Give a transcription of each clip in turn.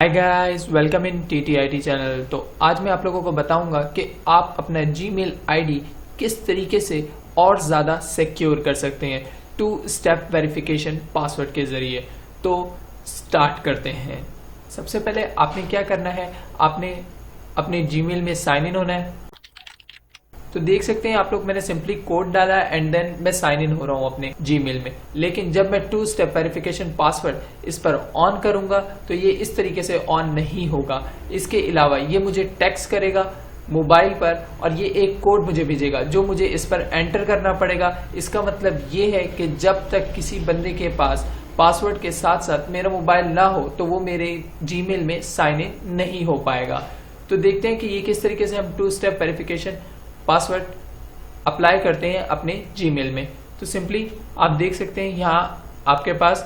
Hi guys, welcome in TTIT channel. तो आज मैं आप लोगों को बताऊंगा कि आप अपना जीमेल आईडी किस तरीके से और ज़्यादा सिक्योर कर सकते हैं 2 स्टेप वेरिफिकेशन पासवर्ड के ज़रिए। तो स्टार्ट करते हैं। सबसे पहले आपने क्या करना है, आपने अपने जीमेल में साइन इन होना है। तो देख सकते हैं आप लोग, मैंने सिंपली कोड डाला एंड देन मैं साइन इन हो रहा हूं अपने जीमेल में। लेकिन जब मैं 2 स्टेप वेरिफिकेशन पासवर्ड इस पर ऑन करूंगा तो ये इस तरीके से ऑन नहीं होगा। इसके अलावा ये मुझे टेक्स्ट करेगा मोबाइल पर और ये एक कोड मुझे भेजेगा जो मुझे इस पर एंटर करना पड़ेगा। इसका मतलब ये है कि जब तक किसी बंदे के पास पासवर्ड के साथ साथ मेरा मोबाइल ना हो तो वो मेरे जीमेल में साइन इन नहीं हो पाएगा। तो देखते हैं कि ये किस तरीके से हम 2 स्टेप वेरिफिकेशन पासवर्ड अप्लाई करते हैं अपने जीमेल में। तो सिंपली आप देख सकते हैं यहाँ आपके पास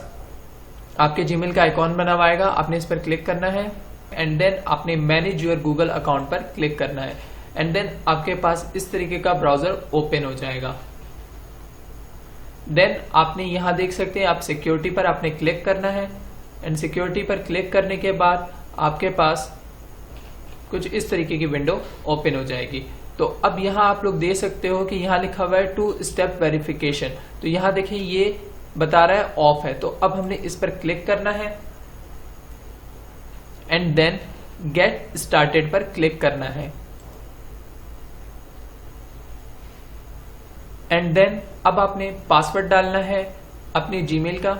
आपके जीमेल का आइकॉन बना हुआ आएगा, आपने इस पर क्लिक करना है एंड देन आपने मैनेज योर गूगल अकाउंट पर क्लिक करना है एंड देन आपके पास इस तरीके का ब्राउजर ओपन हो जाएगा। देन आपने यहाँ देख सकते हैं आप सिक्योरिटी पर आपने क्लिक करना है एंड सिक्योरिटी पर क्लिक करने के बाद आपके पास कुछ इस तरीके की विंडो ओपन हो जाएगी। तो अब यहाँ आप लोग देख सकते हो कि यहाँ लिखा हुआ है 2 स्टेप वेरिफिकेशन। तो यहाँ देखिए ये बता रहा है ऑफ है, तो अब हमने इस पर क्लिक करना है एंड देन गेट स्टार्टेड पर क्लिक करना है एंड देन अब आपने पासवर्ड डालना है अपने जीमेल का।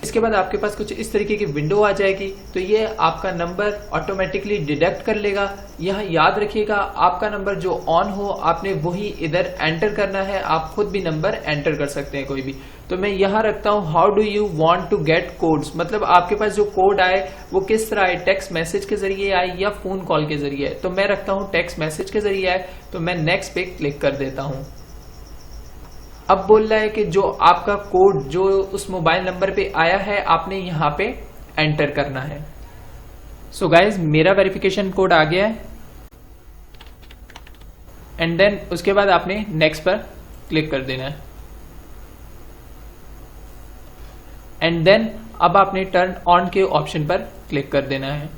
इसके बाद आपके पास कुछ इस तरीके की विंडो आ जाएगी। तो ये आपका नंबर ऑटोमेटिकली डिटेक्ट कर लेगा। यह याद रखिएगा, आपका नंबर जो ऑन हो आपने वही इधर एंटर करना है। आप खुद भी नंबर एंटर कर सकते हैं कोई भी। तो मैं यहाँ रखता हूँ how do you want to get codes, मतलब आपके पास जो कोड आए वो किस तरह आए, टेक्स्ट मैसेज के जरिए आए या फोन कॉल के जरिए आए। तो मैं रखता हूँ टेक्स्ट मैसेज के जरिए आए, तो मैं नेक्स्ट पे क्लिक कर देता हूँ। अब बोल रहा है कि जो आपका कोड जो उस मोबाइल नंबर पे आया है आपने यहाँ पे एंटर करना है। सो गाइज मेरा वेरिफिकेशन कोड आ गया है एंड देन उसके बाद आपने नेक्स्ट पर क्लिक कर देना है एंड देन अब आपने टर्न ऑन के ऑप्शन पर क्लिक कर देना है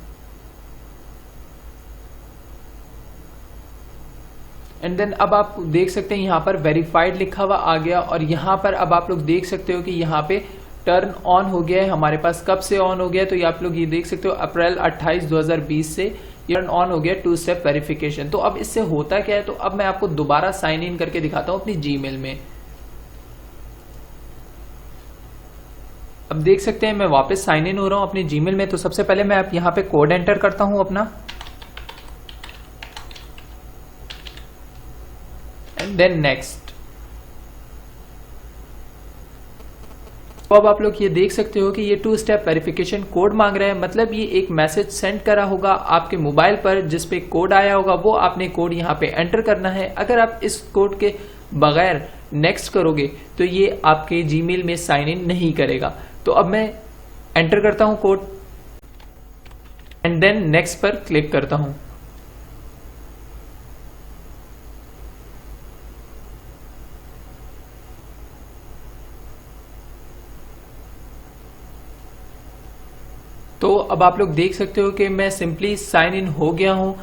एंड देन अब आप देख सकते हैं यहाँ पर वेरीफाइड लिखा हुआ आ गया और यहाँ पर अब आप लोग देख सकते हो कि यहाँ पे टर्न ऑन हो गया है हमारे पास। कब से ऑन हो गया, तो ये आप लोग ये देख सकते हो अप्रैल 28 2020 से टर्न ऑन हो गया 2 स्टेप वेरिफिकेशन। तो अब इससे होता क्या है, तो अब मैं आपको दोबारा साइन इन करके दिखाता हूँ अपनी जीमेल में। अब देख सकते हैं मैं वापस साइन इन हो रहा हूँ अपनी जीमेल में। तो सबसे पहले मैं आप यहाँ पे कोड एंटर करता हूँ अपना एंड देन नेक्स्ट। तो अब आप लोग ये देख सकते हो कि ये 2 स्टेप वेरिफिकेशन कोड मांग रहा है, मतलब ये एक मैसेज सेंड करा होगा आपके मोबाइल पर जिस पे कोड आया होगा, वो आपने कोड यहाँ पे एंटर करना है। अगर आप इस कोड के बगैर नेक्स्ट करोगे तो ये आपके जीमेल में साइन इन नहीं करेगा। तो अब मैं एंटर करता हूं कोड एंड देन नेक्स्ट पर क्लिक करता हूं। तो अब आप लोग देख सकते हो कि मैं सिंपली साइन इन हो गया हूं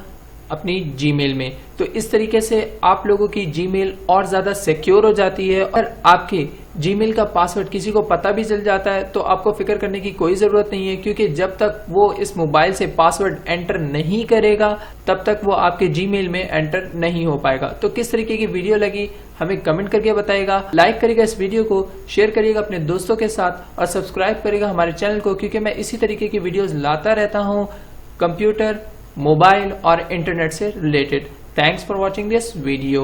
अपनी जीमेल में। तो इस तरीके से आप लोगों की जीमेल और ज्यादा सिक्योर हो जाती है और आपके जीमेल का पासवर्ड किसी को पता भी चल जाता है तो आपको फिक्र करने की कोई जरूरत नहीं है, क्योंकि जब तक वो इस मोबाइल से पासवर्ड एंटर नहीं करेगा तब तक वो आपके जीमेल में एंटर नहीं हो पाएगा। तो किस तरीके की वीडियो लगी हमें कमेंट करके बताइएगा, लाइक करिएगा इस वीडियो को, शेयर करिएगा अपने दोस्तों के साथ और सब्सक्राइब करिएगा हमारे चैनल को, क्योंकि मैं इसी तरीके की वीडियोस लाता रहता हूँ कंप्यूटर, मोबाइल और इंटरनेट से related. Thanks for watching this video.